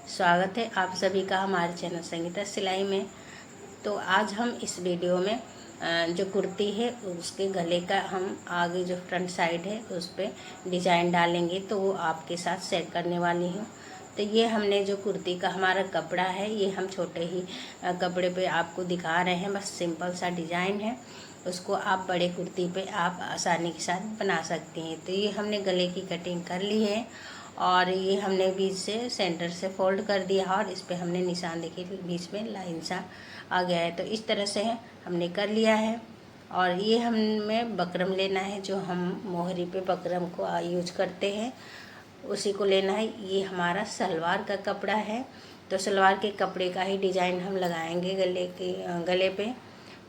स्वागत है आप सभी का हमारे चैनल संगीता सिलाई में। तो आज हम इस वीडियो में जो कुर्ती है उसके गले का हम आगे जो फ्रंट साइड है उस पर डिज़ाइन डालेंगे, तो वो आपके साथ शेयर करने वाली हूँ। तो ये हमने जो कुर्ती का हमारा कपड़ा है, ये हम छोटे ही कपड़े पे आपको दिखा रहे हैं, बस सिंपल सा डिज़ाइन है। उसको आप बड़े कुर्ती पे आप आसानी के साथ बना सकती हैं। तो ये हमने गले की कटिंग कर ली है और ये हमने बीच से सेंटर से फोल्ड कर दिया और इस पे हमने निशान देखिए बीच में लाइन सा आ गया है। तो इस तरह से हमने कर लिया है। और ये हमें बकरम लेना है, जो हम मोहरी पे बकरम को यूज करते हैं, उसी को लेना है। ये हमारा सलवार का कपड़ा है, तो सलवार के कपड़े का ही डिज़ाइन हम लगाएंगे गले पे।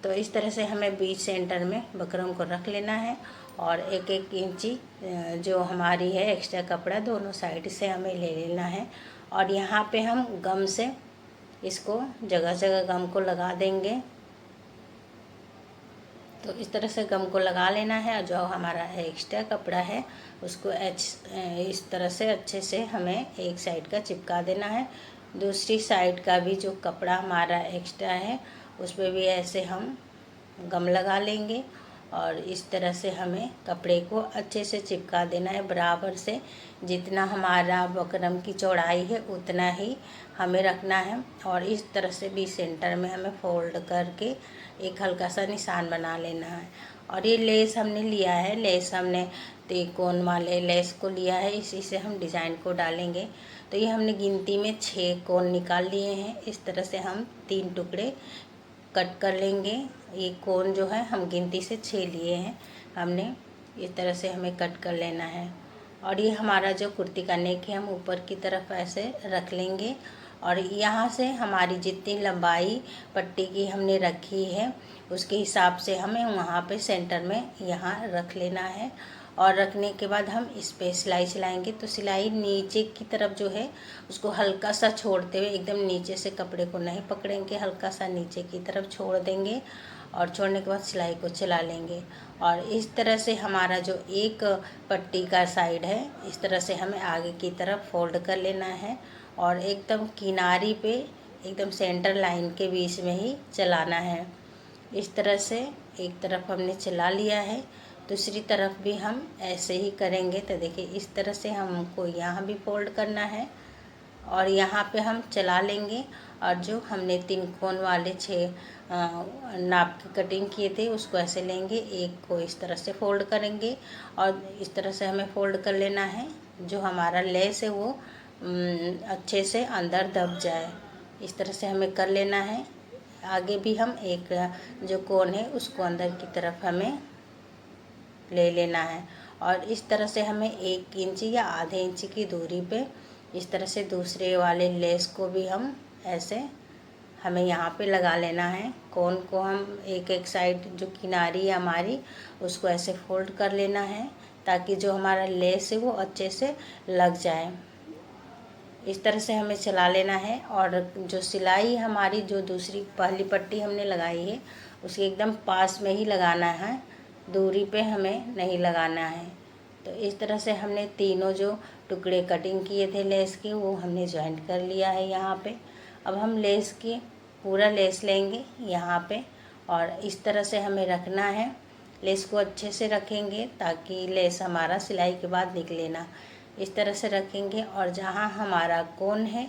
तो इस तरह से हमें बीच सेंटर में बकरम को रख लेना है और एक एक इंची जो हमारी है एक्स्ट्रा कपड़ा दोनों साइड से हमें ले लेना है। और यहाँ पे हम गम से इसको जगह जगह गम को लगा देंगे। तो इस तरह से गम को लगा लेना है और जो हमारा एक्स्ट्रा कपड़ा है उसको इस तरह से अच्छे से हमें एक साइड का चिपका देना है। दूसरी साइड का भी जो कपड़ा हमारा एक्स्ट्रा है उस पर भी ऐसे हम गम लगा लेंगे और इस तरह से हमें कपड़े को अच्छे से चिपका देना है बराबर से। जितना हमारा बकरम की चौड़ाई है उतना ही हमें रखना है और इस तरह से भी सेंटर में हमें फोल्ड करके एक हल्का सा निशान बना लेना है। और ये लेस हमने लिया है, लेस हमने त्रिकोण वाले लेस को लिया है, इसी से हम डिज़ाइन को डालेंगे। तो ये हमने गिनती में 6 कोण निकाल लिए हैं। इस तरह से हम 3 टुकड़े कट कर लेंगे। ये कोण जो है हम गिनती से 6 लिए हैं हमने, इस तरह से हमें कट कर लेना है। और ये हमारा जो कुर्ती का नेक है हम ऊपर की तरफ ऐसे रख लेंगे और यहाँ से हमारी जितनी लंबाई पट्टी की हमने रखी है उसके हिसाब से हमें वहाँ पे सेंटर में यहाँ रख लेना है। और रखने के बाद हम इस पे सिलाई चलाएंगे। तो सिलाई नीचे की तरफ जो है उसको हल्का सा छोड़ते हुए, एकदम नीचे से कपड़े को नहीं पकड़ेंगे, हल्का सा नीचे की तरफ छोड़ देंगे और छोड़ने के बाद सिलाई को चला लेंगे। और इस तरह से हमारा जो एक पट्टी का साइड है इस तरह से हमें आगे की तरफ फोल्ड कर लेना है और एकदम किनारी पे एकदम सेंटर लाइन के बीच में ही चलाना है। इस तरह से एक तरफ हमने चला लिया है, दूसरी तरफ भी हम ऐसे ही करेंगे। तो देखिए इस तरह से हमको यहाँ भी फोल्ड करना है और यहाँ पे हम चला लेंगे। और जो हमने 3 कोण वाले 6 नाप की कटिंग किए थे उसको ऐसे लेंगे, एक को इस तरह से फोल्ड करेंगे और इस तरह से हमें फोल्ड कर लेना है। जो हमारा लेस है वो अच्छे से अंदर दब जाए, इस तरह से हमें कर लेना है। आगे भी हम एक जो कोण है उसको अंदर की तरफ हमें ले लेना है और इस तरह से हमें 1 इंची या आधे इंची की दूरी पे इस तरह से दूसरे वाले लेस को भी हम ऐसे हमें यहाँ पे लगा लेना है। कोण को हम एक एक साइड जो किनारी है हमारी उसको ऐसे फोल्ड कर लेना है ताकि जो हमारा लेस है वो अच्छे से लग जाए। इस तरह से हमें चला लेना है और जो सिलाई हमारी जो दूसरी पहली पट्टी हमने लगाई है उसके एकदम पास में ही लगाना है, दूरी पे हमें नहीं लगाना है। तो इस तरह से हमने तीनों जो टुकड़े कटिंग किए थे लेस के वो हमने जॉइंट कर लिया है यहाँ पे। अब हम लेस की पूरा लेस लेंगे यहाँ पे और इस तरह से हमें रखना है। लेस को अच्छे से रखेंगे ताकि लेस हमारा सिलाई के बाद निकले ना। इस तरह से रखेंगे और जहाँ हमारा कोण है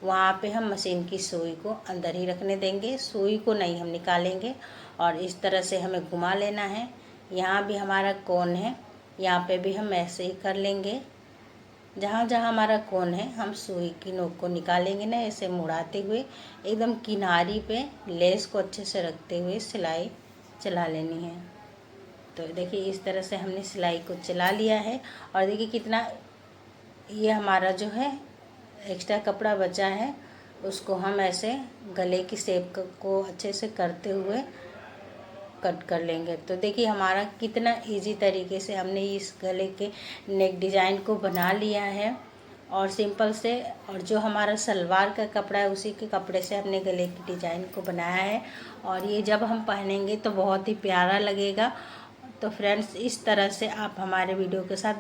वहाँ पे हम मशीन की सुई को अंदर ही रखने देंगे, सुई को नहीं हम निकालेंगे। और इस तरह से हमें घुमा लेना है। यहाँ भी हमारा कोण है, यहाँ पे भी हम ऐसे ही कर लेंगे। जहाँ जहाँ हमारा कोण है हम सुई की नोक को निकालेंगे ना, ऐसे मुड़ाते हुए एकदम किनारी पे लेस को अच्छे से रखते हुए सिलाई चला लेनी है। तो देखिए इस तरह से हमने सिलाई को चला लिया है और देखिए कितना ये हमारा जो है एक्स्ट्रा कपड़ा बचा है उसको हम ऐसे गले की शेप को अच्छे से करते हुए कट कर लेंगे। तो देखिए हमारा कितना इजी तरीके से हमने इस गले के नेक डिज़ाइन को बना लिया है और सिंपल से। और जो हमारा सलवार का कपड़ा है उसी के कपड़े से हमने गले की डिज़ाइन को बनाया है और ये जब हम पहनेंगे तो बहुत ही प्यारा लगेगा। तो फ्रेंड्स इस तरह से आप हमारे वीडियो के साथ